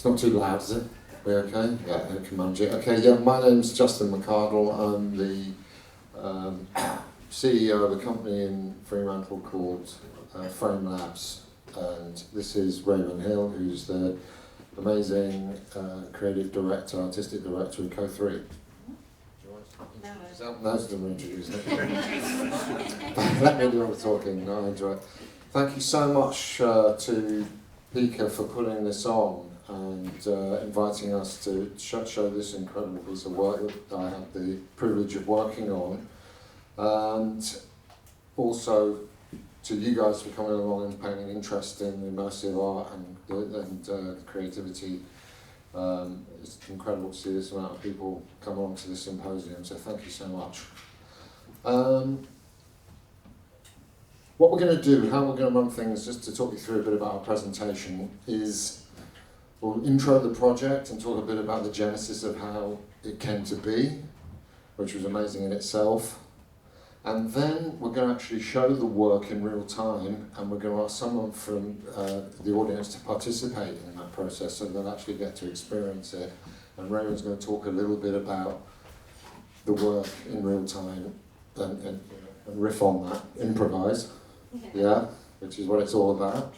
It's not too loud, is it? We okay? Yeah, I can manage it. Okay, yeah, my name's Justin McArdle. I'm the CEO of a company in Fremantle called Framelabs, and this is Raewyn Hill, who's the amazing creative director, artistic director of Co3. No, it's them introducing it. Let me do all the talking. No, I enjoy it. Thank you so much to Pika for putting this on and inviting us to show this incredible piece of work that I have the privilege of working on, and also to you guys for coming along and paying an interest in immersive art and creativity. It's incredible to see this amount of people come along to this symposium, so thank you so much. What we're going to do, how we're going to run things, just to talk you through a bit about our presentation, is we'll intro the project and talk a bit about the genesis of how it came to be, which was amazing in itself. And then we're going to actually show the work in real time, and we're going to ask someone from the audience to participate in that process so they'll actually get to experience it. And Raewyn's going to talk a little bit about the work in real time and riff on that, improvise, yeah, which is what it's all about.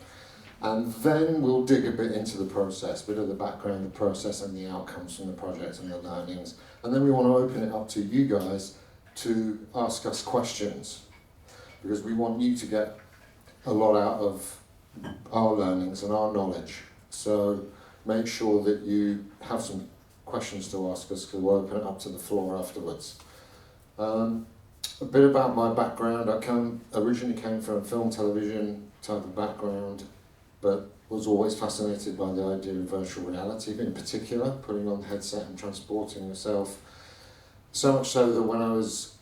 And then we'll dig a bit into the process, a bit of the background, the process and the outcomes from the project and the learnings. And then we want to open it up to you guys to ask us questions, because we want you to get a lot out of our learnings and our knowledge. So make sure that you have some questions to ask us, because we'll open it up to the floor afterwards. A bit about my background. I originally came from a film, television type of background, but was always fascinated by the idea of virtual reality, in particular, putting on the headset and transporting yourself. So much so that when I was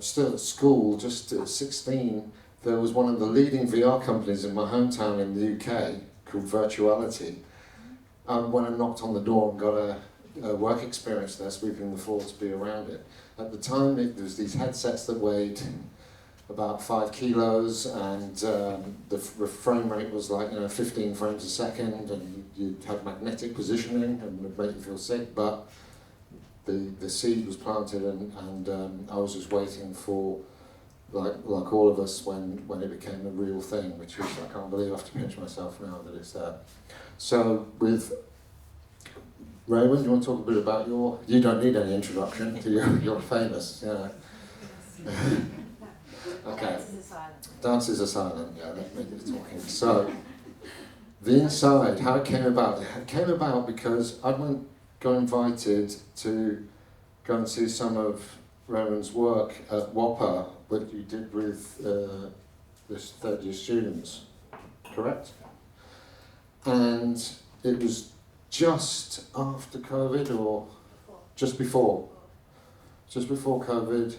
still at school, just at 16, there was one of the leading VR companies in my hometown in the UK called Virtuality. I went and knocked on the door and got a work experience there, sweeping the floor to be around it. At the time, there was these headsets that weighed about 5 kilos, and the frame rate was like 15 frames a second, and you'd have magnetic positioning and it would make you feel sick, but the seed was planted, and I was just waiting for, like all of us, when it became a real thing, which is, I can't believe I have to pinch myself now that it's there. So with Raewyn, do you want to talk a bit about you don't need any introduction, you're famous, yeah. Okay. Dances are silent, yeah, let me do the talking. So, the inside, how it came about. It came about because I got invited to go and see some of Raewyn's work at WAPA, what you did with this third year students, correct? And it was just after COVID, or just before COVID,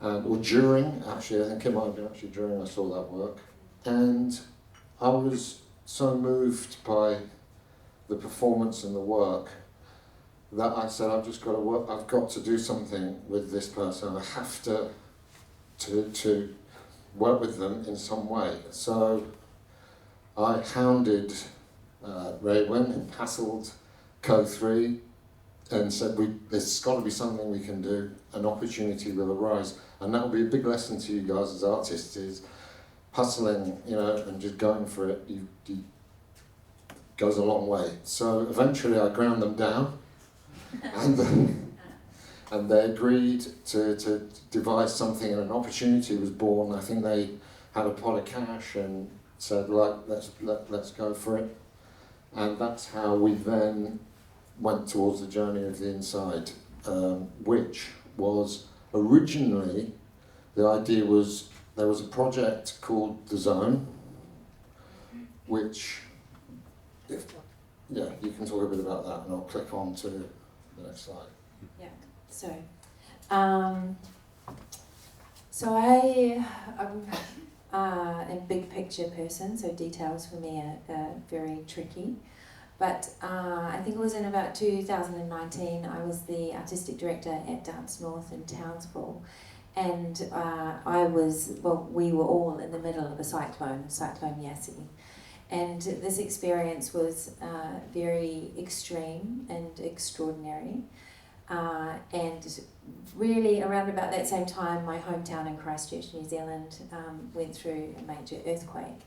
or during, actually, I think it might have been actually during I saw that work. And I was so moved by the performance and the work that I said, I've got to do something with this person. I have to work with them in some way. So I hounded Raewyn and hassled Co3 and said, there's got to be something we can do, an opportunity will arise. And that will be a big lesson to you guys as artists, is hustling, and just going for it, goes a long way. So eventually I ground them down, and they agreed to devise something, and an opportunity was born. I think they had a pot of cash and said, let's go for it. And that's how we then went towards the journey of the inside, which was originally, the idea was, there was a project called The Zone, which, you can talk a bit about that, and I'll click on to the next slide. Yeah, so I'm a big picture person, so details for me are very tricky. But I think it was in about 2019, I was the artistic director at Dance North in Townsville, and we were all in the middle of a cyclone Yasi, And this experience was very extreme and extraordinary. And really around about that same time, my hometown in Christchurch, New Zealand, went through a major earthquake.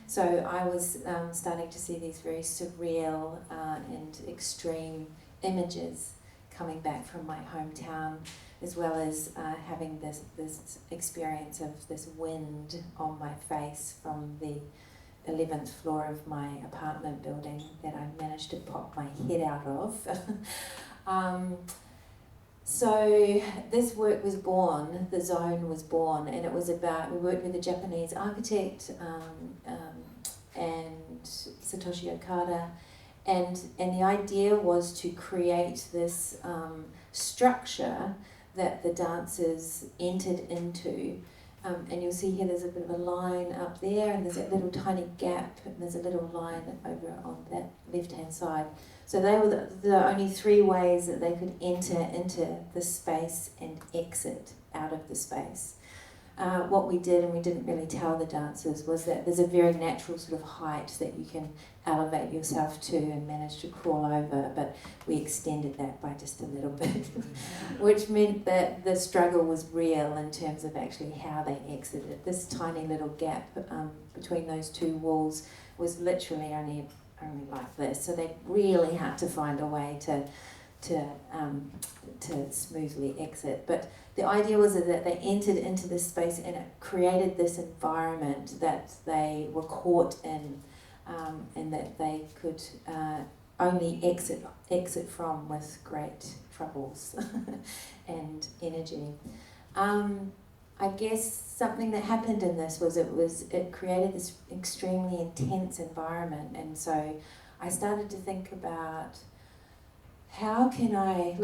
So I was starting to see these very surreal and extreme images coming back from my hometown, as well as having this experience of this wind on my face from the 11th floor of my apartment building that I managed to pop my head out of. So this work was born, the zone was born, and it was about, we worked with a Japanese architect and Satoshi Okada, and the idea was to create this structure that the dancers entered into. And you'll see here there's a bit of a line up there, and there's that little tiny gap, and there's a little line over on that left-hand side. So they were the only three ways that they could enter into the space and exit out of the space. What we did, and we didn't really tell the dancers, was that there's a very natural sort of height that you can elevate yourself to and manage to crawl over, but we extended that by just a little bit, which meant that the struggle was real in terms of actually how they exited. This tiny little gap between those two walls was literally only like this, so they really had to find a way to smoothly exit. But the idea was that they entered into this space, and it created this environment that they were caught in, and that they could only exit from with great troubles and energy. I guess something that happened in this was it created this extremely intense environment, and so I started to think about how can I,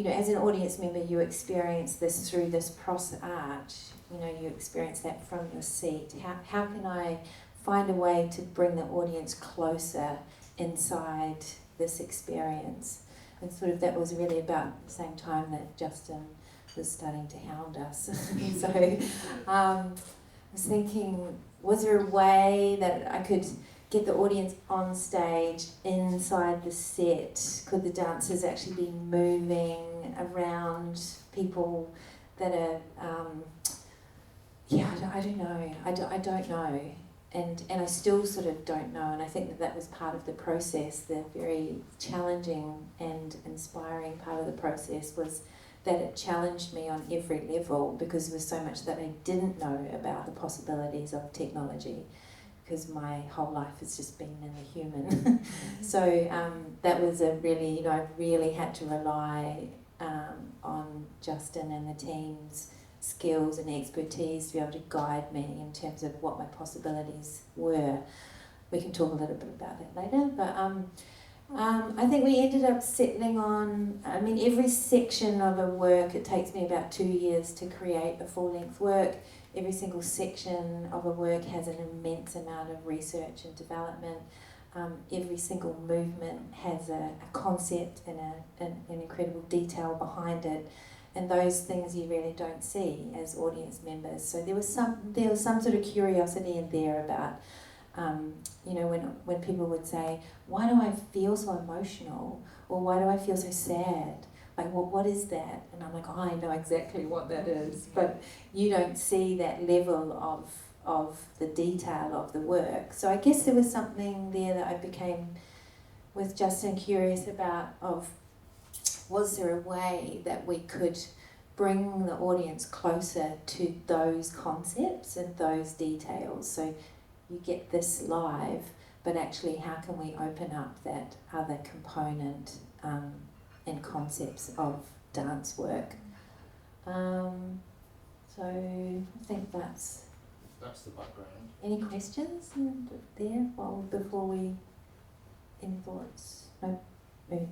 as an audience member, you experience this through this arch, you experience that from your seat. How can I find a way to bring the audience closer inside this experience? And sort of that was really about the same time that Justin was starting to hound us. So I was thinking, was there a way that I could get the audience on stage inside the set? Could the dancers actually be moving around people that are, I don't know. I don't know. And I still sort of don't know, and I think that was part of the process. The very challenging and inspiring part of the process was that it challenged me on every level, because there was so much that I didn't know about the possibilities of technology, because my whole life has just been in the human. So that was a really, I really had to rely on Justin and the team's skills and expertise to be able to guide me in terms of what my possibilities were. We can talk a little bit about that later, but I think we ended up settling on, every section of a work, it takes me about 2 years to create a full-length work. Every single section of a work has an immense amount of research and development. Every single movement has a concept and an incredible detail behind it. And those things you really don't see as audience members. So there was some sort of curiosity in there about, when people would say, why do I feel so emotional? Or why do I feel so sad? Like, well, what is that? And I'm like, oh, I know exactly what that is. But you don't see that level of the detail of the work. So I guess there was something there that I became, with Justin, curious about was there a way that we could bring the audience closer to those concepts and those details? So you get this live, but actually how can we open up that other component and concepts of dance work? So I think that's the background. Any questions there before we, any thoughts? No? Maybe.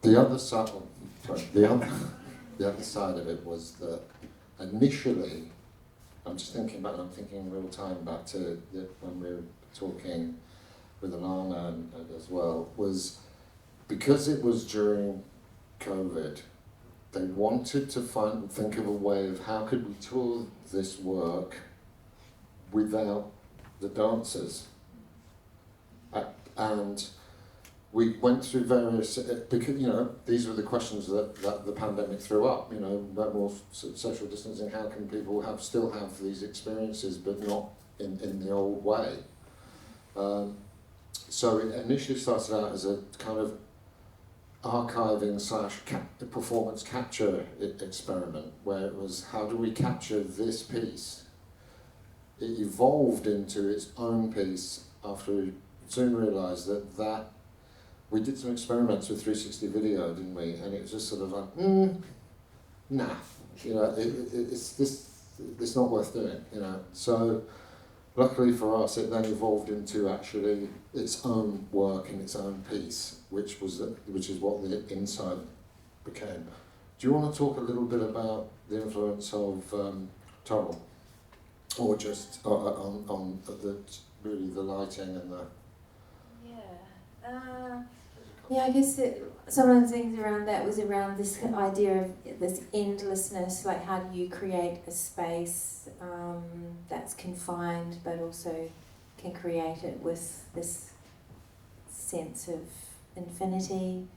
The other side of it was that initially, I'm thinking in real time back to when we were talking with Alana as well, was because it was during COVID, they wanted to think of a way of how could we tour this work without the dancers. And we went through various, because, you know, these were the questions that the pandemic threw up, you know, more social distancing, how can people still have these experiences but not in the old way? So it initially started out as a kind of archiving / performance capture experiment, where it was, how do we capture this piece? It evolved into its own piece after we soon realised that we did some experiments with 360 video, didn't we? And it was just sort of like, nah, you know, it's not worth doing, you know. So luckily for us, it then evolved into actually its own work and its own piece, which is what the inside became. Do you want to talk a little bit about the influence of Torrell, or just on really the lighting and the? Yeah, I guess some of the things around that was around this idea of this endlessness, like how do you create a space that's confined but also can create it with this sense of infinity.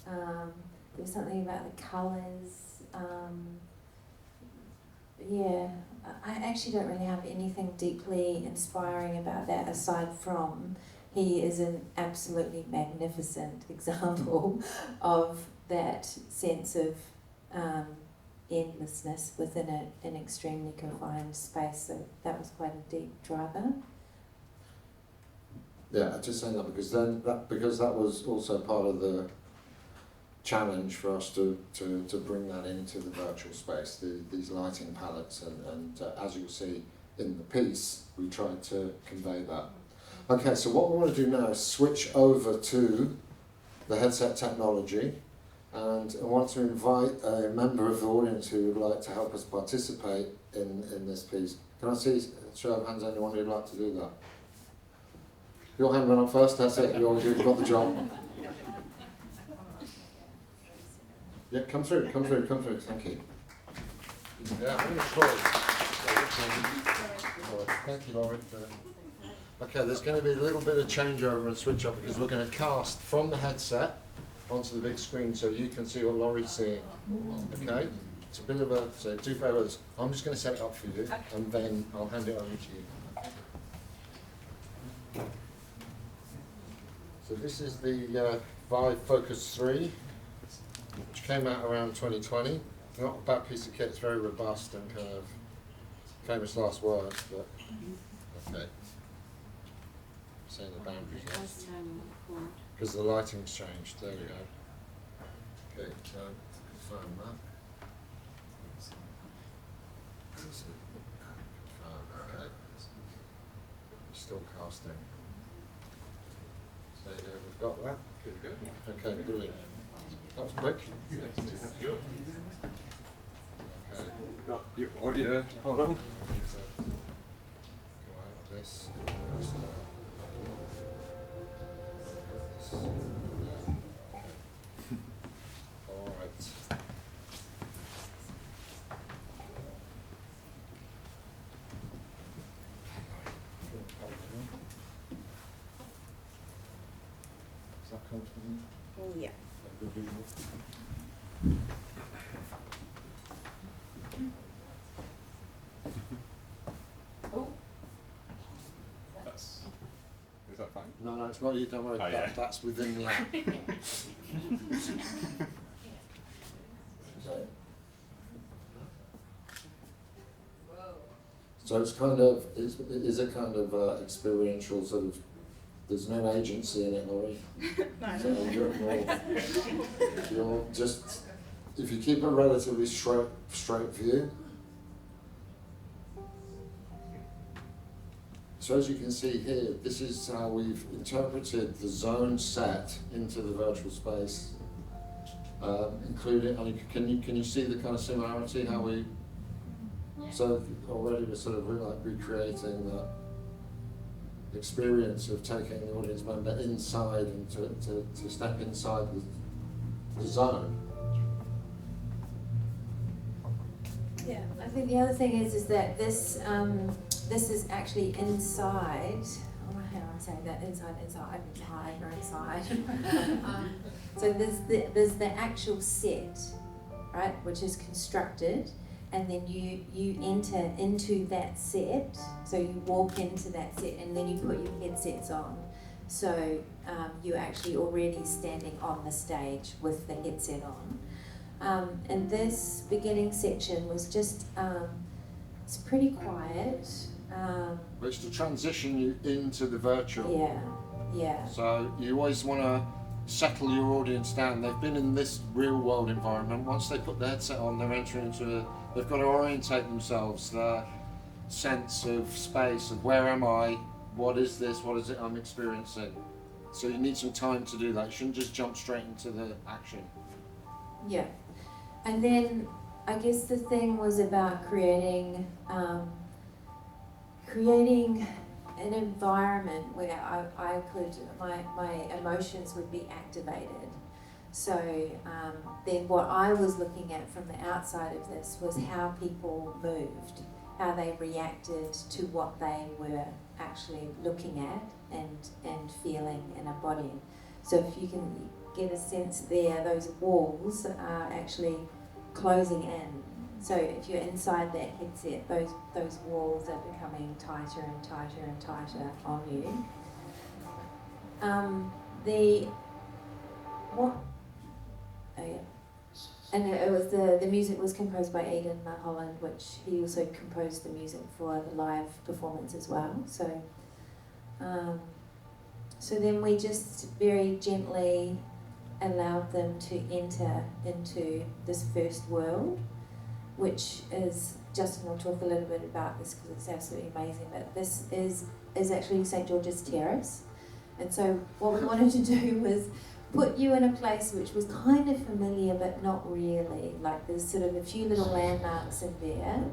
There was something about the colours. Yeah, I actually don't really have anything deeply inspiring about that aside from he is an absolutely magnificent example of that sense of endlessness within an extremely confined space. So that was quite a deep driver. Yeah, just saying that because that was also part of the challenge for us to bring that into the virtual space, these lighting palettes, and as you'll see in the piece, we tried to convey that. Okay, so what we want to do now is switch over to the headset technology, and I want to invite a member of the audience who would like to help us participate in this piece. Can I see show of hands, anyone who'd like to do that? Your hand went up first, that's it, you've got the job. Yeah, come through, thank you. Yeah, thank you, Laurie. Okay, there's going to be a little bit of changeover and switch up because we're going to cast from the headset onto the big screen so you can see what Laurie's seeing. Okay? It's a bit of a, so do favours. I'm just going to set it up for you and then I'll hand it over to you. So this is the Vive Focus 3, which came out around 2020. Not a bad piece of kit, it's very robust and kind of famous last words, but okay. Saying the boundaries because the lighting's changed. There we go. Okay, so confirm that. Confirm. Okay. Still casting. So yeah, we've got that. Good. Okay, brilliant. That was quick. Okay. Oh yeah. Hold on. Go out this. All right. Is that comfortable? Yeah. Is that fine? No, it's not you, don't worry. Oh, yeah. That's within the app. So it's kind of, it is a kind of experiential sort of, there's no agency in it, Laurie. So you're just, if you keep a relatively straight view. So as you can see here, this is how we've interpreted the zone set into the virtual space, including, I mean, can you see the kind of similarity, how we, so already we're sort of like recreating that experience of taking the audience member inside and to step inside the zone. Yeah, I think the other thing is that this this is actually inside. I don't know how I say that. Inside, or inside. So there's the actual set, right, which is constructed, and then you enter into that set. So you walk into that set, and then you put your headsets on. So you're actually already standing on the stage with the headset on. And this beginning section was just, it's pretty quiet. But it's to transition you into the virtual. Yeah. So you always want to settle your audience down. They've been in this real world environment. Once they put the headset on, they're entering into they've got to orientate themselves, their sense of space, of where am I, what is this, what is it I'm experiencing. So you need some time to do that. You shouldn't just jump straight into the action. Yeah. And then I guess the thing was about creating an environment where I could, my emotions would be activated. So then what I was looking at from the outside of this was how people moved, how they reacted to what they were actually looking at and feeling and embodying. So if you can get a sense there, those walls are actually closing in. So if you're inside that headset, those walls are becoming tighter and tighter and tighter on you. And it was the music was composed by Aidan Mulholland, which he also composed the music for the live performance as well. So then we just very gently allowed them to enter into this first world, which is, Justin will talk a little bit about this because it's absolutely amazing, but this is actually St. George's Terrace. And so what we wanted to do was put you in a place which was kind of familiar but not really. Like there's sort of a few little landmarks in there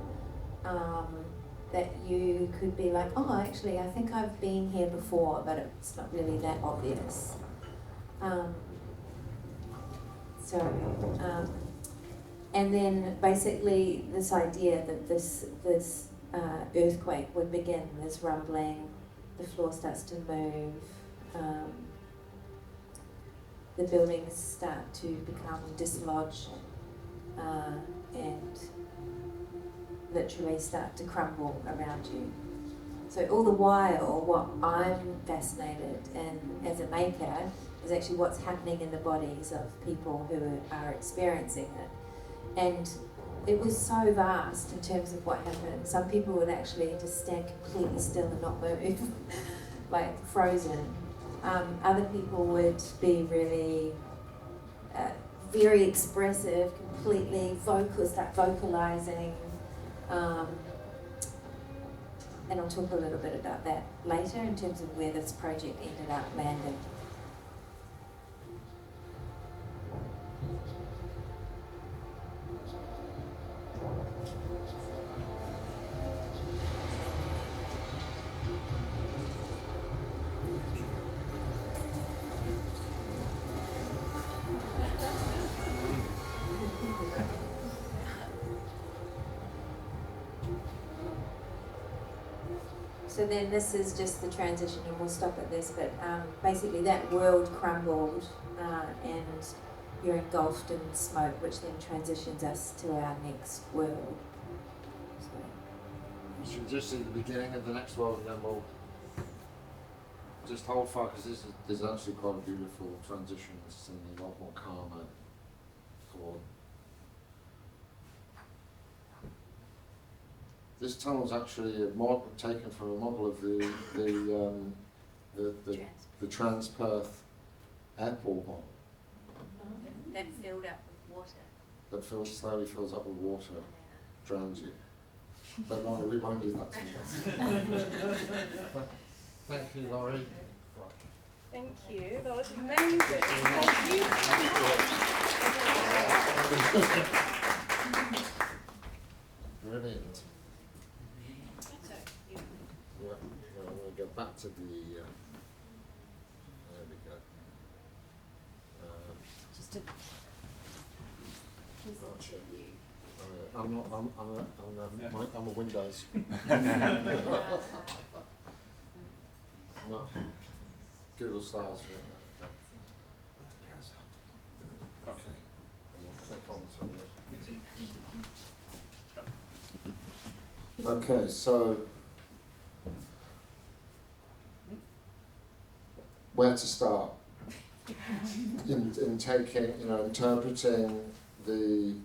that you could be like, oh, actually I think I've been here before, but it's not really that obvious. And then basically this idea that this earthquake would begin, this rumbling, the floor starts to move, the buildings start to become dislodged and literally start to crumble around you. So all the while, what I'm fascinated in as a maker is actually what's happening in the bodies of people who are experiencing it. And it was so vast in terms of what happened. Some people would actually just stand completely still and not move, like frozen. Other people would be really very expressive, completely vocal, start vocalizing. And I'll talk a little bit about that later in terms of where this project ended up landing. So then this is just the transition, and we'll stop at this, but basically that world crumbled and you're engulfed in smoke, which then transitions us to our next world. So should we just see the beginning of the next world, and then we'll just hold fire, because this is actually quite a beautiful transition. It's something a lot more calmer for. This tunnel's actually taken from a model of the Trans-Perth airport. That filled up with water. That slowly fills up with water, drowns you. But no, we won't do that to you. Thank you, Laurie. Thank you. That was amazing. Thank you. Brilliant. Yeah, well, we'll go back to the. There we go. Just to Gotcha. I'm not. I'm a Windows. No. Google Slides. Okay, so where to start in taking, interpreting the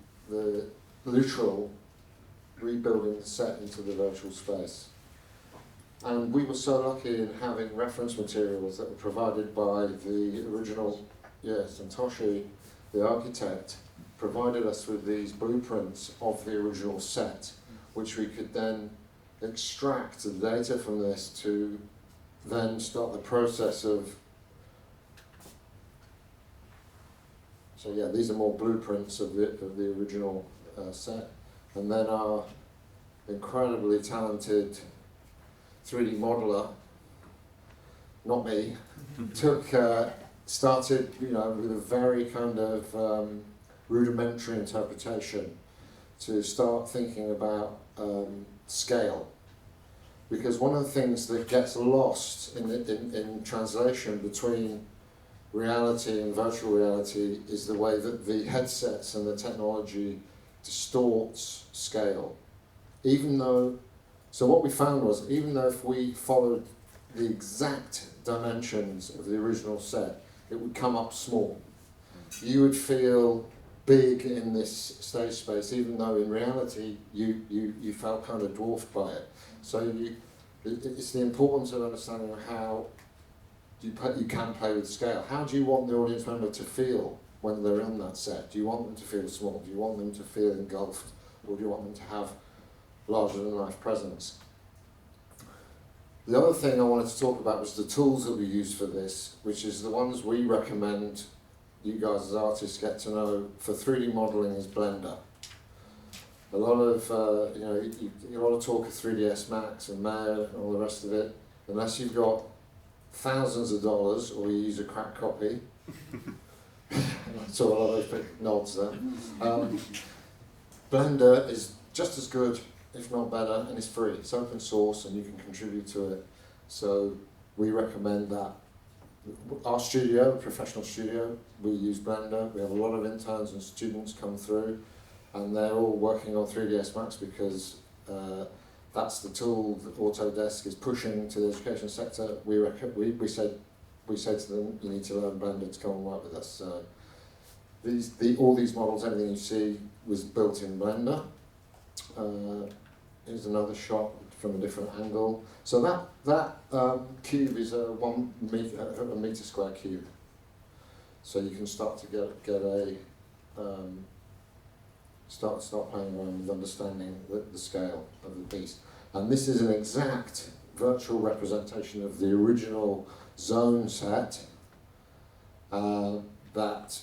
literal rebuilding the set into the virtual space. And we were so lucky in having reference materials that were provided by the original, Santoshi, the architect, provided us with these blueprints of the original set, which we could then extract the data from this to then start the process of. So yeah, these are more blueprints of the original set, and then our incredibly talented 3D modeler, not me, started with a very kind of rudimentary interpretation to start thinking about scale, because one of the things that gets lost in translation between reality and virtual reality is the way that the headsets and the technology distorts scale. So what we found was, even though if we followed the exact dimensions of the original set, it would come up small. You would feel big in this stage space, even though in reality you felt kind of dwarfed by it. So it's the importance of understanding how you can play with scale. How do you want the audience member to feel when they're in that set? Do you want them to feel small? Do you want them to feel engulfed? Or do you want them to have larger than life presence? The other thing I wanted to talk about was the tools that we use for this, which is the ones we recommend you guys as artists get to know for 3D modeling is Blender. A lot of you get a lot of talk of 3ds Max and Maya and all the rest of it. Unless you've got thousands of dollars or you use a crack copy. So a lot of those nods there. Blender is just as good, if not better, and it's free. It's open source and you can contribute to it. So we recommend that. Our studio, professional studio, we use Blender. We have a lot of interns and students come through, and they're all working on 3ds Max because that's the tool that Autodesk is pushing to the education sector. We said to them, you need to learn Blender to come and work with us. So all these models, everything you see was built in Blender. Here's another shot from a different angle. So that cube is a 1 meter square cube. So you can start to get a start playing around with understanding the scale of the piece. And this is an exact virtual representation of the original zone set that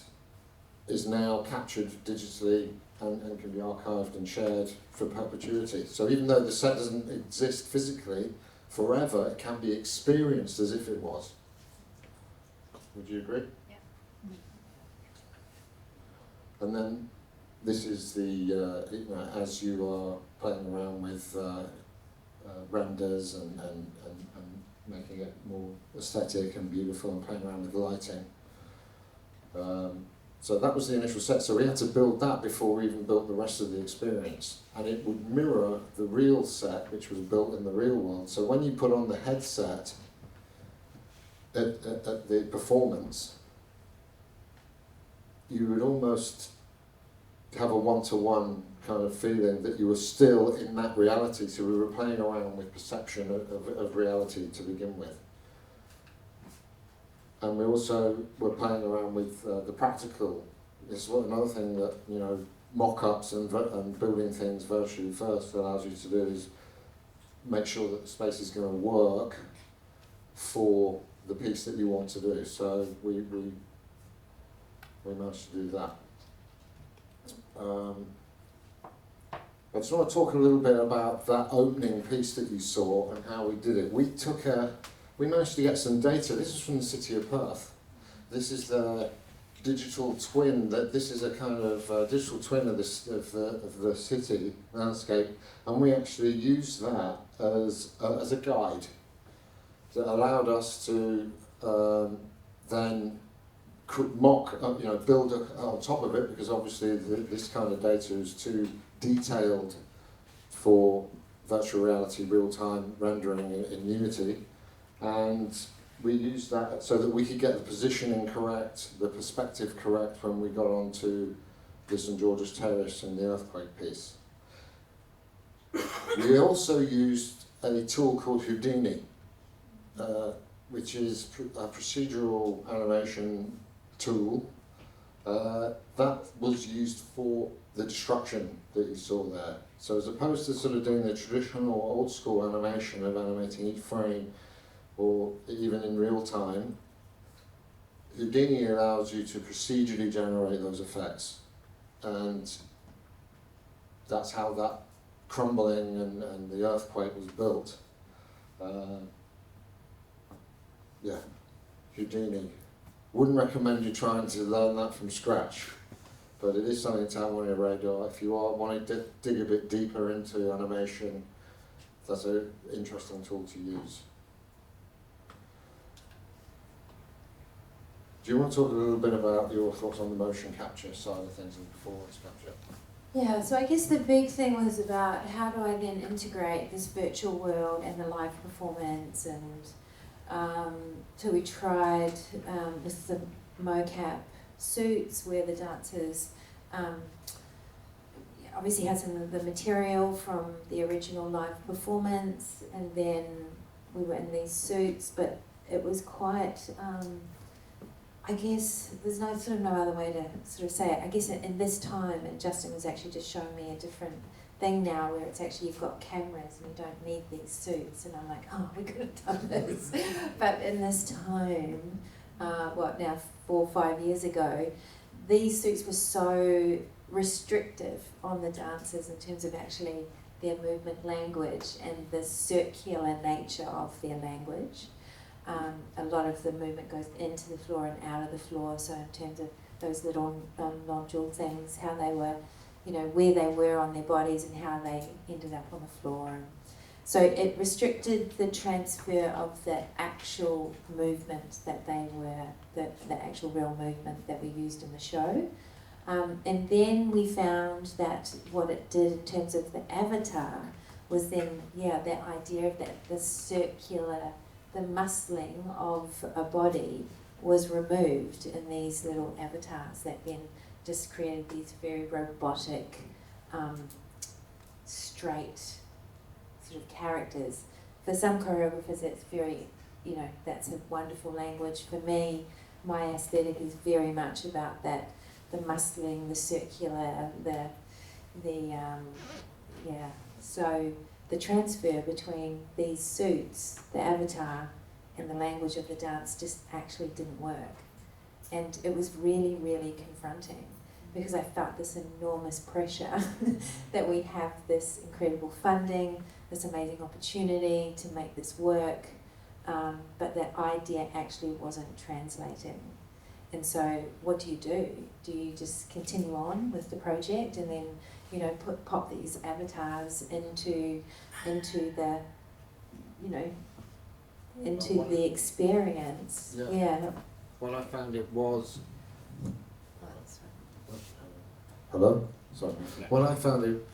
is now captured digitally and can be archived and shared for perpetuity. So even though the set doesn't exist physically forever, it can be experienced as if it was. Would you agree? Yeah. And then this is the, as you are playing around with renders and making it more aesthetic and beautiful and playing around with lighting. So that was the initial set, so we had to build that before we even built the rest of the experience. And it would mirror the real set, which was built in the real world. So when you put on the headset at the performance, you would almost have a one-to-one kind of feeling that you were still in that reality. So we were playing around with perception of reality to begin with. And we also were playing around with the practical. This is another thing that, mock-ups and building things virtually first allows you to do is make sure that the space is going to work for the piece that you want to do. So we managed to do that. I just want to talk a little bit about that opening piece that you saw and how we did it. We managed to get some data. This is from the city of Perth. This is the digital twin, that this is a kind of digital twin of the city landscape, and we actually used that as a guide that allowed us to then build on top of it, because obviously this kind of data is too detailed for virtual reality real-time rendering in Unity, and we used that so that we could get the positioning correct, the perspective correct when we got onto the St George's Terrace and the earthquake piece. We also used a tool called Houdini, which is a procedural animation tool that was used for the destruction that you saw there. So as opposed to sort of doing the traditional old school animation of animating each frame, or even in real time, Houdini allows you to procedurally generate those effects. And that's how that crumbling and the earthquake was built. Yeah, Houdini. Wouldn't recommend you trying to learn that from scratch, but it is something to have on your radar. If you are wanting to dig a bit deeper into animation, that's an interesting tool to use. Do you want to talk a little bit about your thoughts on the motion capture side of things and performance capture? Yeah, so I guess the big thing was about how do I then integrate this virtual world and the live performance, and so we tried with the mocap suits where the dancers obviously had some of the material from the original live performance, and then we were in these suits, but it was quite I guess there's no other way to sort of say it. I guess in this time, and Justin was actually just showing me a different thing now where it's actually you've got cameras and you don't need these suits, and I'm like, oh, we could have done this. But in this time, now 4 or 5 years ago, these suits were so restrictive on the dancers in terms of actually their movement language and the circular nature of their language. A lot of the movement goes into the floor and out of the floor, so in terms of those little nodule things, how they were, where they were on their bodies and how they ended up on the floor. So it restricted the transfer of the actual movement that they were, the actual real movement that we used in the show. And then we found that what it did in terms of the avatar was then, that idea of the circular, the muscling of a body was removed in these little avatars that then just created these very robotic, straight sort of characters. For some choreographers, it's very, that's a wonderful language. For me, my aesthetic is very much about that, the muscling, the circular, so the transfer between these suits, the avatar, and the language of the dance just actually didn't work. And it was really, really confronting because I felt this enormous pressure that we have this incredible funding, this amazing opportunity to make this work, but that idea actually wasn't translating. And so what do? Do you just continue on with the project and then pop these avatars into the the experience? Yeah. What I found it was. Hello? Sorry. What I found it.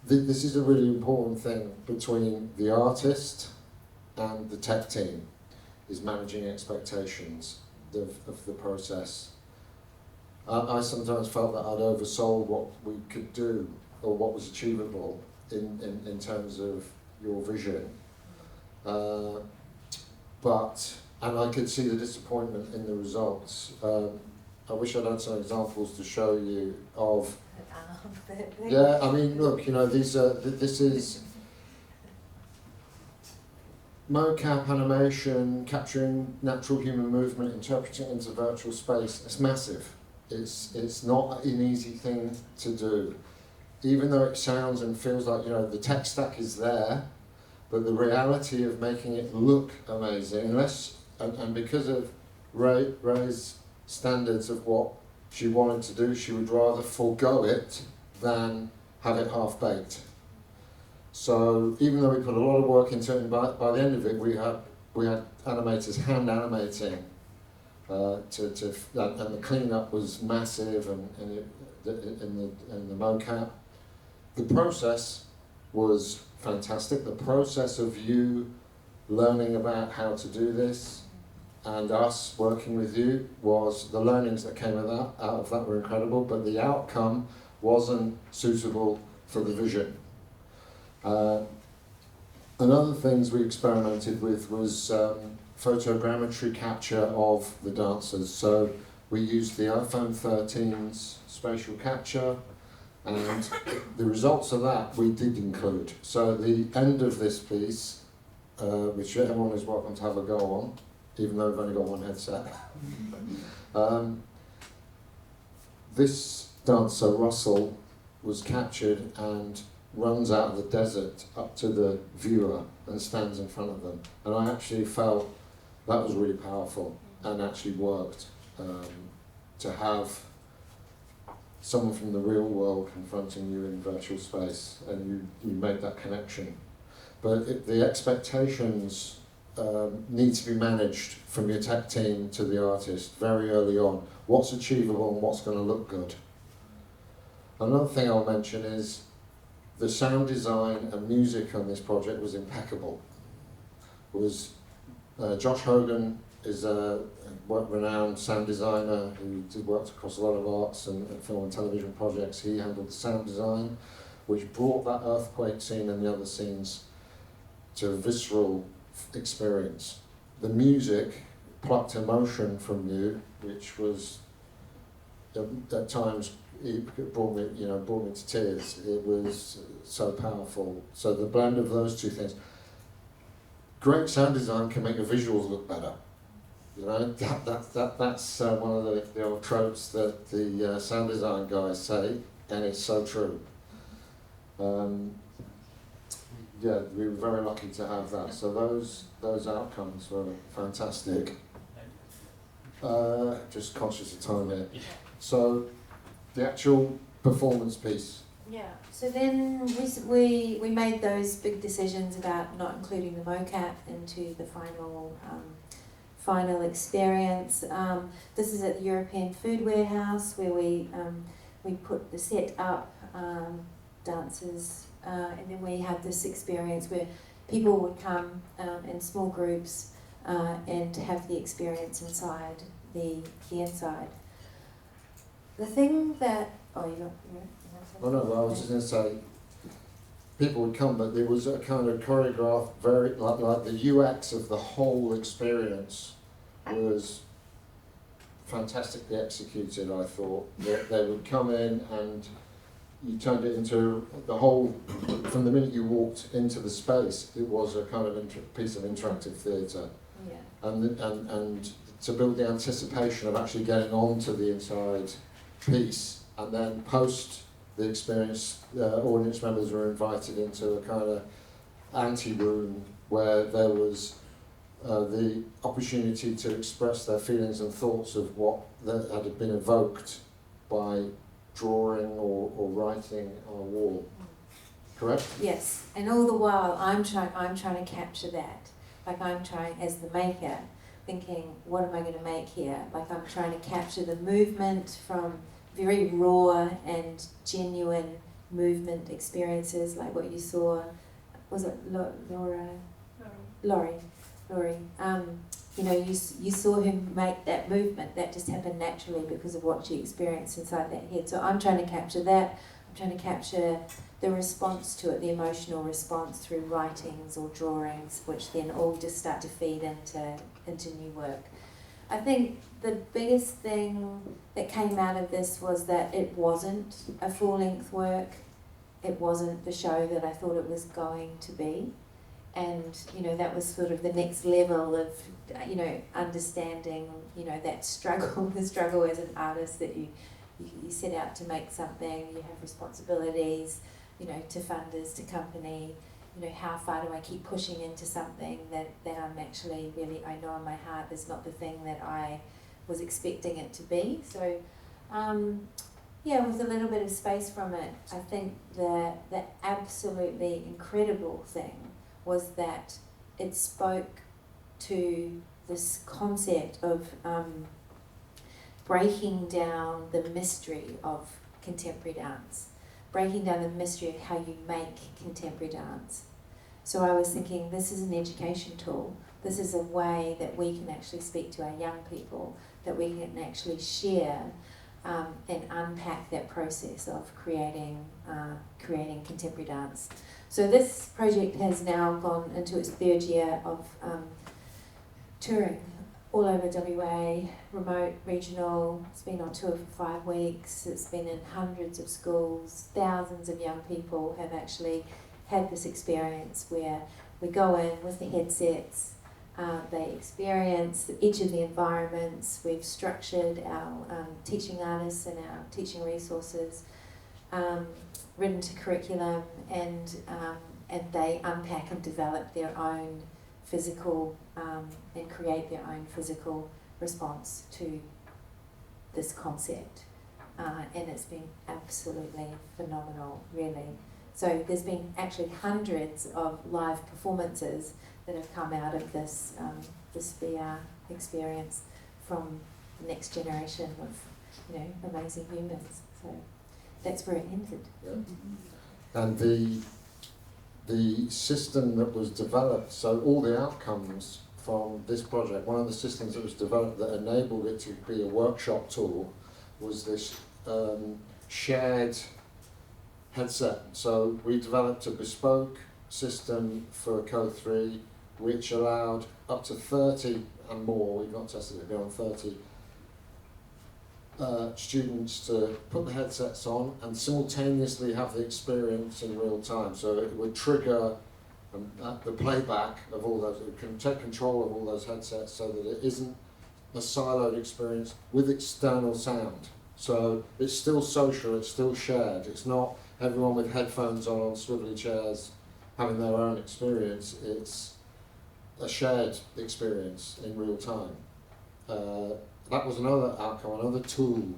This is a really important thing between the artist and the tech team, is managing expectations of the process. I sometimes felt that I'd oversold what we could do or what was achievable in terms of your vision. And I could see the disappointment in the results. I wish I'd had some examples to show you of. Yeah, I mean, look, this is mocap animation, capturing natural human movement, interpreting it into virtual space. It's massive. It's not an easy thing to do. Even though it sounds and feels like, the tech stack is there, but the reality of making it look amazing, and because of Ray's standards of what she wanted to do, she would rather forego it than have it half-baked. So even though we put a lot of work into it, and by the end of it we had animators hand animating, and the cleanup was massive, and in the mocap. The process was fantastic. The process of you learning about how to do this and us working with you was, the learnings that came out of that were incredible, but the outcome wasn't suitable for the vision. Another things we experimented with was photogrammetry capture of the dancers. So we used the iPhone 13's spatial capture, and the results of that we did include. So at the end of this piece, which everyone is welcome to have a go on, even though we've only got one headset. This dancer, Russell, was captured and runs out of the desert up to the viewer and stands in front of them. And I actually felt that was really powerful and actually worked, to have someone from the real world confronting you in virtual space, and you make that connection. But the expectations need to be managed from your tech team to the artist very early on. What's achievable and what's going to look good. Another thing I'll mention is the sound design and music on this project was impeccable. Josh Hogan is a renowned sound designer who worked across a lot of arts and film and television projects. He handled the sound design, which brought that earthquake scene and the other scenes to a visceral experience. The music plucked emotion from you, which was at times it brought me to tears. It was so powerful. So the blend of those two things. Great sound design can make your visuals look better. You know, that's one of the old tropes that the sound design guys say, and it's so true. Yeah, we were very lucky to have that. So those outcomes were fantastic. Just conscious of time here. So the actual performance piece. Yeah. So then we made those big decisions about not including the mocap into the final experience. This is at the European Food Warehouse, where we put the set up, dancers, and then we had this experience where people would come in small groups and have the experience inside the inside. The thing that Oh no, well, I was just going to say, people would come, but there was a kind of choreographed, very like the UX of the whole experience was fantastically executed. I thought that they would come in and you turned it into the whole. From the minute you walked into the space, it was a kind of piece of interactive theatre, yeah. and to build the anticipation of actually getting onto the inside piece, and then post the experience, audience members were invited into a kind of ante-room where there was the opportunity to express their feelings and thoughts of what that had been evoked by drawing or writing on a wall. Correct? Yes, and all the while I'm trying to capture that. Like I'm trying, as the maker, thinking, what am I going to make here? Like I'm trying to capture the movement from very raw and genuine movement experiences, like what you saw. Was it Laurie? You know, you saw him make that movement. That just happened naturally because of what she experienced inside that head. So I'm trying to capture that. I'm trying to capture the response to it, the emotional response through writings or drawings, which then all just start to feed into new work. I think the biggest thing that came out of this was that it wasn't a full-length work. It wasn't the show that I thought it was going to be. And, you know, that was sort of the next level of, you know, understanding, you know, that struggle, the struggle as an artist, that you set out to make something, you have responsibilities, you know, to funders, to company, how far do I keep pushing into something that I'm actually really, I know in my heart is not the thing that I was expecting it to be. So, with a little bit of space from it, I think the absolutely incredible thing was that it spoke to this concept of breaking down the mystery of contemporary dance, breaking down the mystery of how you make contemporary dance. So I was thinking, this is an education tool. This is a way that we can actually speak to our young people, that we can actually share and unpack that process of creating contemporary dance. So this project has now gone into its third year of touring all over WA, remote, regional. It's been on tour for 5 weeks. It's been in hundreds of schools. Thousands of young people have actually had this experience where we go in with the headsets. They experience each of the environments. We've structured our teaching artists and our teaching resources, written to curriculum, and they unpack and develop their own physical and create their own physical response to this concept. And it's been absolutely phenomenal, really. So there's been actually hundreds of live performances that have come out of this this VR experience from the next generation of amazing humans. So that's where it ended. Yeah. And the system that was developed, so all the outcomes from this project, one of the systems that was developed that enabled it to be a workshop tool was this shared headset. So we developed a bespoke system for Co3 which allowed up to 30 and more, we've not tested it beyond 30, students to put the headsets on and simultaneously have the experience in real time. So it would trigger the playback of all those, it can take control of all those headsets so that it isn't a siloed experience with external sound. So it's still social, it's still shared. It's not everyone with headphones on swivelly chairs having their own experience. It's a shared experience in real time. That was another outcome, another tool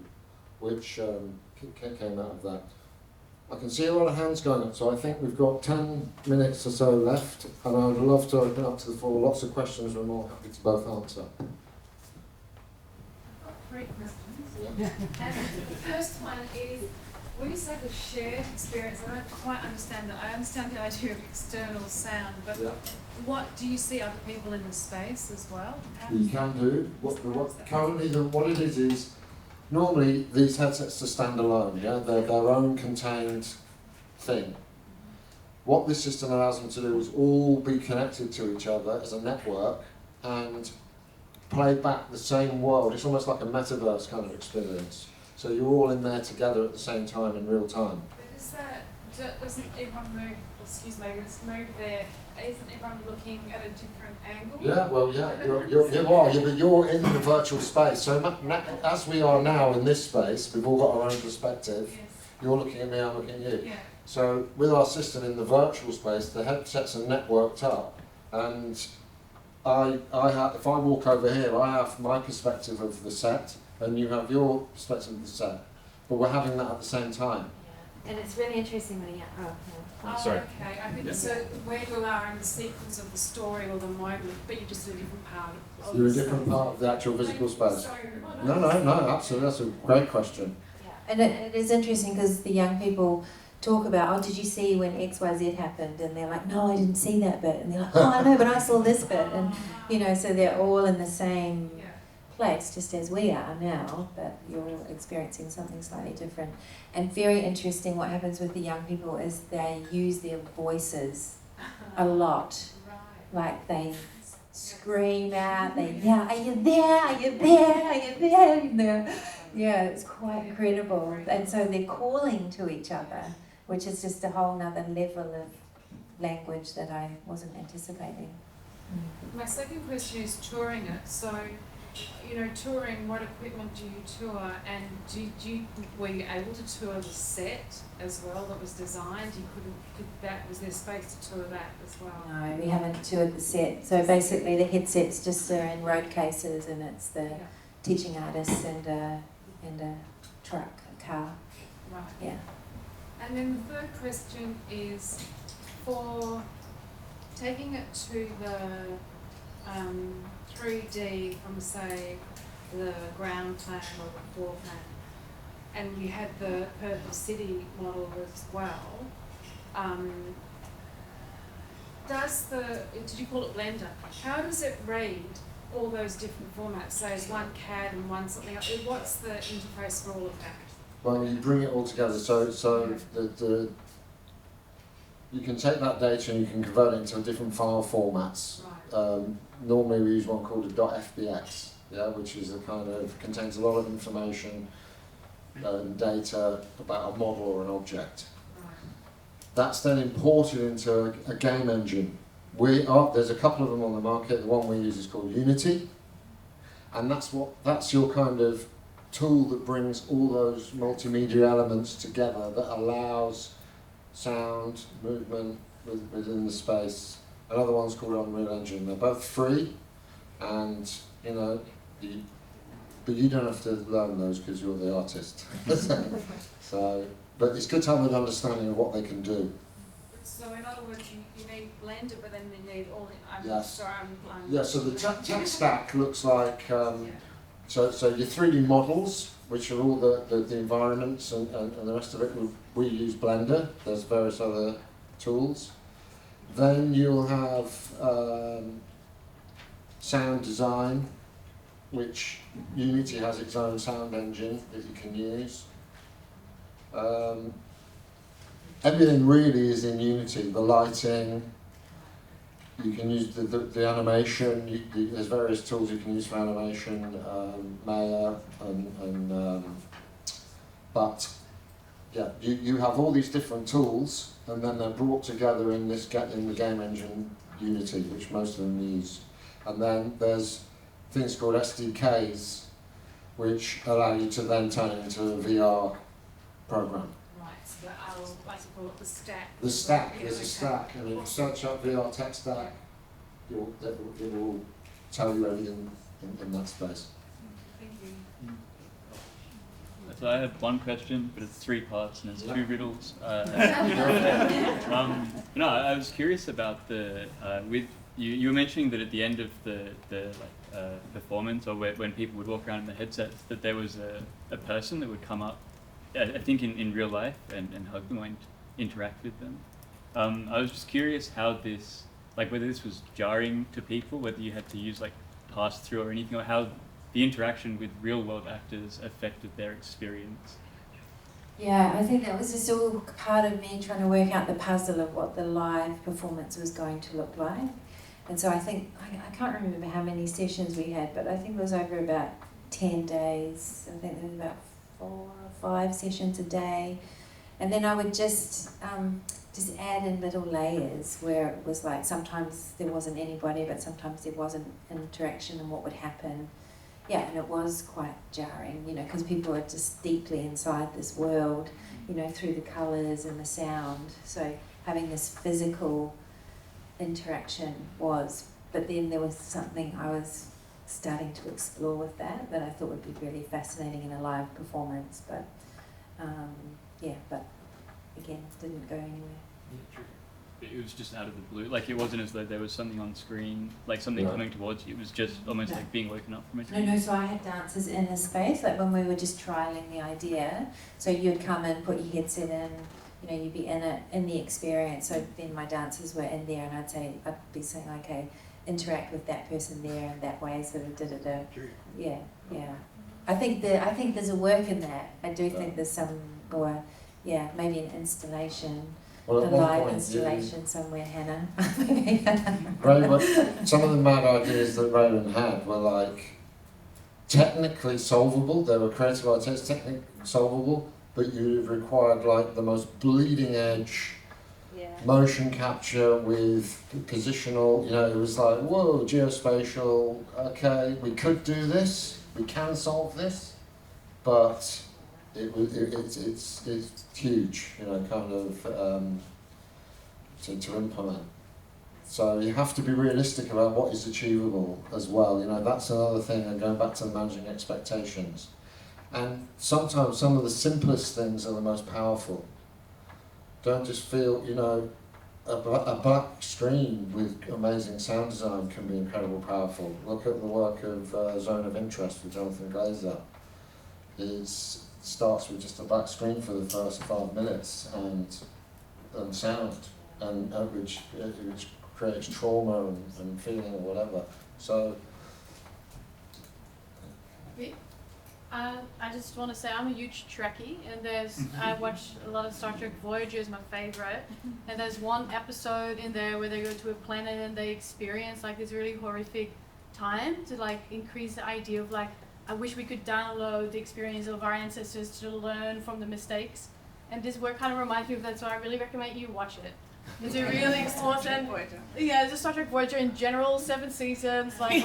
which came out of that. I can see a lot of hands going up, so I think we've got 10 minutes or so left, and I would love to open up to the floor. Lots of questions, we're more happy to both answer. I've got 3 questions. Yeah. And the first one is, when you say the shared experience, I don't quite understand that. I understand the idea of external sound, but what do you see other people in the space as well? You can do. Currently, what it is normally these headsets are standalone, yeah? They're their own contained thing. What this system allows them to do is all be connected to each other as a network and play back the same world. It's almost like a metaverse kind of experience. So you're all in there together at the same time in real time. But is that, doesn't everyone move, excuse me, move there, isn't everyone looking at a different angle? Yeah, well, yeah, but you're in the virtual space. So as we are now in this space, we've all got our own perspective. Yes. You're looking at me, I'm looking at you. Yeah. So with our system in the virtual space, the headsets are networked up, and if I walk over here, I have my perspective of the set, and you have your perspective of the set, but we're having that at the same time. Yeah. And it's really interesting when Sorry. Okay, I think so. Where you are in the sequence of the story or the moment, but you're just in a different part of You're a the different space. part of the actual physical space. Sorry. No, absolutely, that's a great question. Yeah. And it is interesting because the young people talk about, oh, did you see when XYZ happened? And they're like, no, I didn't see that bit. And they're like, oh, I know, but I saw this bit. And, so they're all in the same place, just as we are now, but you're experiencing something slightly different. And very interesting what happens with the young people is they use their voices a lot. Like they scream out, they yell, are you there, are you there, are you there? Yeah, it's quite incredible. And so they're calling to each other, which is just a whole nother level of language that I wasn't anticipating. My second question is touring it. So touring, what equipment do you tour, and were you able to tour the set as well that was designed? Was there space to tour that as well? No, we haven't toured the set. So basically the headsets just are in road cases, and it's the teaching artists and a truck, a car. Right. Yeah. And then the third question is, for taking it to the 3D from, say, the ground plan or the floor plan, and you had the Purple City model as well, did you call it Blender? How does it read all those different formats? So is one CAD and one something else? What's the interface for all of that? Well, you bring it all together. So you can take that data and you can convert it into different file formats. Right. Normally we use one called a .fbx, which is contains a lot of information and data about a model or an object. Right. That's then imported into a game engine. There's a couple of them on the market. The one we use is called Unity, and that's your kind of tool that brings all those multimedia elements together, that allows sound, movement within the space. Another one's called Unreal Engine. They're both free, and but you don't have to learn those because you're the artist. But it's good to have an understanding of what they can do. So in other words, you need Blender, but then you need all the... Yes. Sorry, I'm Yeah, so the tech stack looks like, so your 3D models, which are all the environments and the rest of it, we use Blender. There's various other tools. Then you'll have sound design, which Unity has its own sound engine that you can use. Everything really is in Unity. The lighting, you can use the animation, there's various tools you can use for animation, Maya, but yeah, you have all these different tools, and then they're brought together in the game engine Unity, which most of them use. And then there's things called SDKs, which allow you to then turn it into a VR program. Right, so I call it the stack. The stack, there's a stack, and if you search up VR tech stack, it will tell you everything in that space. Thank you. So I have one question, but it's 3 parts and it's 2 riddles. No, I was curious about you were mentioning that at the end of the performance, or when people would walk around in the headsets, that there was a person that would come up, I think in real life, and hug them or interact with them. I was just curious how this, whether this was jarring to people, whether you had to use pass-through or anything, or how the interaction with real-world actors affected their experience. Yeah, I think that was just all part of me trying to work out the puzzle of what the live performance was going to look like. And so I think, I can't remember how many sessions we had, but I think it was over about 10 days. I think there was about 4 or 5 sessions a day. And then I would just add in little layers where it was sometimes there wasn't anybody, but sometimes there wasn't interaction, and what would happen. Yeah, and it was quite jarring, because people are just deeply inside this world, through the colours and the sound. So having this physical interaction but then there was something I was starting to explore with that I thought would be really fascinating in a live performance. But but again, didn't go anywhere. It was just out of the blue. It wasn't as though there was something on screen, something coming towards you. It was just almost like being woken up from a dream. No, so I had dancers in a space, when we were just trialling the idea. So you'd come in, put your headset in, you'd be in the experience. So then my dancers were in there, and I'd be saying, okay, interact with that person there and that way, sort of da-da-da. Yeah. I think there's a work in that. I do think there's some, or maybe an installation. Well, a at one live point, installation somewhere, Hannah. Some of the mad ideas that Raewyn had were technically solvable. They were creative ideas, technically solvable, but you required the most bleeding edge Yeah. motion capture with positional, you know, it was like, whoa, geospatial, okay, we could do this, we can solve this, but it's huge, you know, kind of to implement. So you have to be realistic about what is achievable as well, you know, that's another thing, and going back to managing expectations. And sometimes some of the simplest things are the most powerful. Don't just feel, you know, a black screen with amazing sound design can be incredibly powerful. Look at the work of Zone of Interest with Jonathan Glazer. It starts with just a black screen for the first 5 minutes and sound, and which creates trauma and feeling or whatever. So. I just want to say I'm a huge Trekkie, and I watch a lot of Star Trek. Voyager is my favorite, and there's one episode in there where they go to a planet and they experience like this really horrific time to like increase the idea of like, I wish we could download the experience of our ancestors to learn from the mistakes, and this work kind of reminds me of that, so I really recommend you watch it. It's a really awesome. Yeah, it's a Star Trek Voyager in general, 7 seasons, like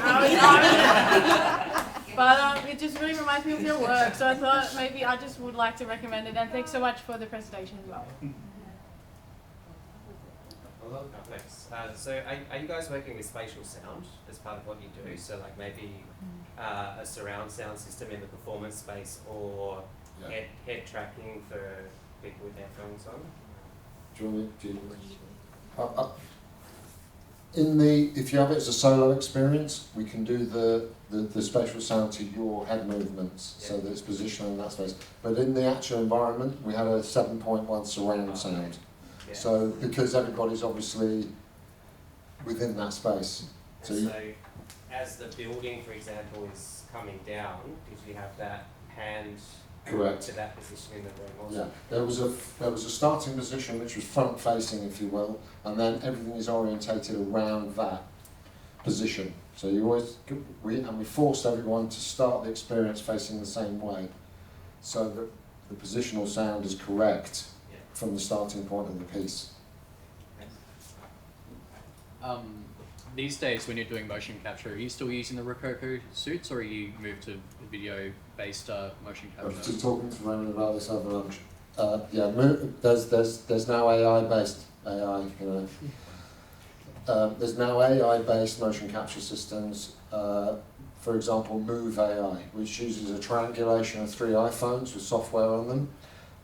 but it just really reminds me of your work, so I thought maybe I just would like to recommend it, and thanks so much for the presentation as well. Hello. Thanks. So are you guys working with spatial sound as part of what you do? So like maybe a surround sound system in the performance space, or head tracking for people with headphones on? If you have it as a solo experience, we can do the spatial sound to your head movements, so that it's positional in that space. But in the actual environment, we had a 7.1 surround sound. Yeah. So because everybody's obviously within that space. So as the building, for example, is coming down, did you have that hand Correct. to that position in the room also? Yeah, there was a starting position which was front facing, if you will, and then everything is orientated around that position. So we forced everyone to start the experience facing the same way, so that the positional sound is correct from the starting point of the piece. These days, when you're doing motion capture, are you still using the Rococo suits, or are you moved to video-based motion I was capture? just talking to Raewyn about this over lunch. There's now AI-based AI. You know, there's now AI-based motion capture systems. For example, Move AI, which uses a triangulation of 3 iPhones with software on them,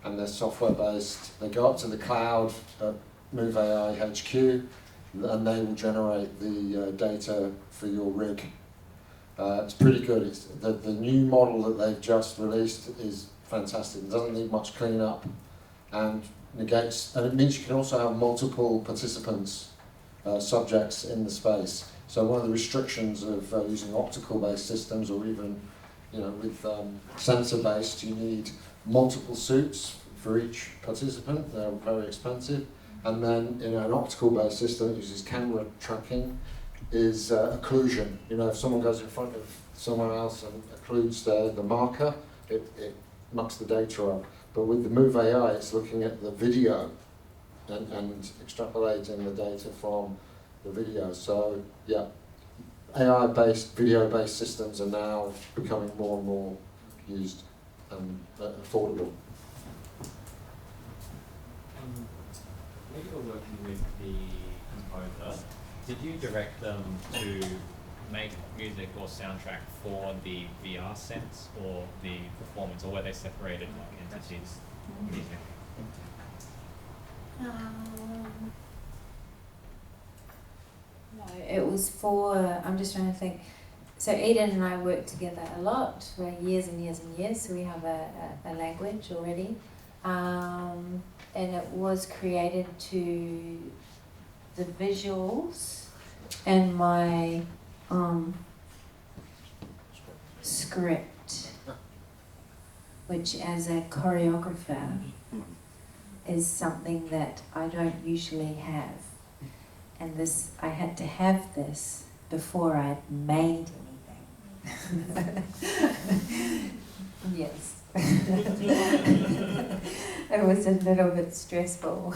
and they're software-based. They go up to the cloud at Move AI HQ, and they will generate the data for your rig. It's pretty good. It's the new model that they've just released is fantastic. It doesn't need much cleanup, and it means you can also have multiple participants, subjects in the space. So one of the restrictions of using optical-based systems, or even, you know, with sensor-based, you need multiple suits for each participant. They're very expensive. And then in an optical-based system that uses camera tracking is occlusion. You know, if someone goes in front of someone else and occludes the marker, it mucks the data up. But with the Move AI, it's looking at the video and extrapolating the data from the video. So yeah, AI-based, video-based systems are now becoming more and more used and affordable. When you were working with the composer, did you direct them to make music or soundtrack for the VR sense or the performance, or were they separated like entities? No, it was for, I'm just trying to think. So Eden and I worked together a lot for years and years and years, so we have a language already. And it was created to the visuals and my script, which as a choreographer is something that I don't usually have. And I had to have this before I'd made anything. Yes. it was a little bit stressful.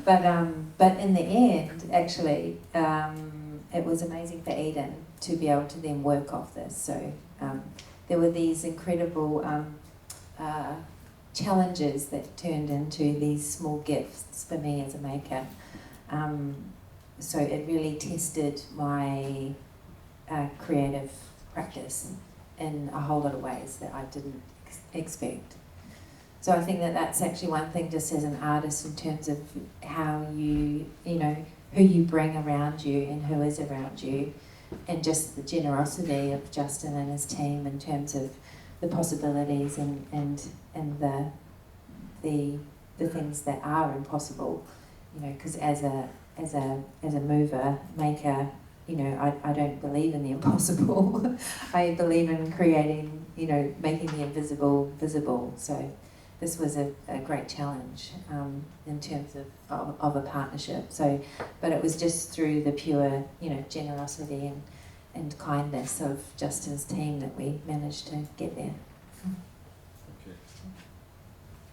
But in the end, actually, it was amazing for Eden to be able to then work off this. So there were these incredible challenges that turned into these small gifts for me as a maker. So it really tested my creative practice in a whole lot of ways that I didn't expect. So I think that that's actually one thing just as an artist in terms of how you know, who you bring around you and who is around you, and just the generosity of Justin and his team in terms of the possibilities and the things that are impossible, you know, because as a mover, maker, you know, I don't believe in the impossible. I believe in creating, you know, making the invisible visible. So this was a great challenge in terms of a partnership. So, but it was just through the pure, you know, generosity and kindness of Justin's team that we managed to get there. Okay.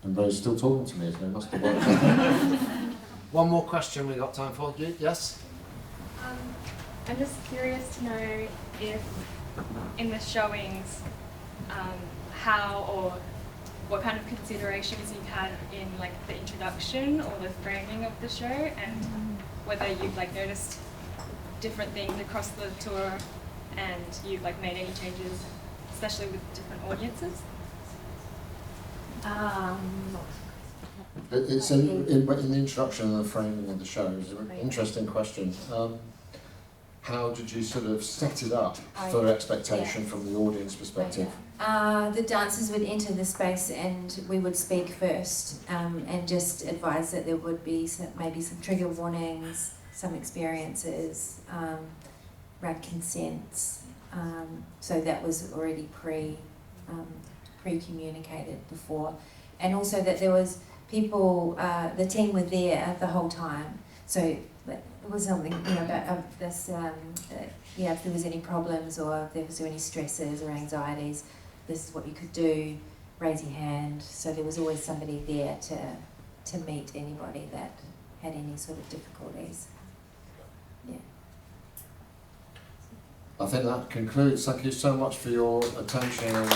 And Ray's still talking to me, so it must have worked. One more question we got time for. Yes? I'm just curious to know if in the showings, how or what kind of considerations you've had in like the introduction or the framing of the show, and whether you've like noticed different things across the tour and you've like made any changes, especially with different audiences. It's in the introduction and the framing of the show. It's an interesting question. How did you sort of set it up for expectation from the audience perspective? The dancers would enter the space and we would speak first and just advise that there would be maybe some trigger warnings, some experiences, around consents. So that was already pre-communicated before. And also that there was people, the team were there the whole time. So it was something, you know, about this, yeah, if there was any problems or if there was any stresses or anxieties, this is what you could do, raise your hand. So there was always somebody there to meet anybody that had any sort of difficulties. Yeah. I think that concludes. Thank you so much for your attention and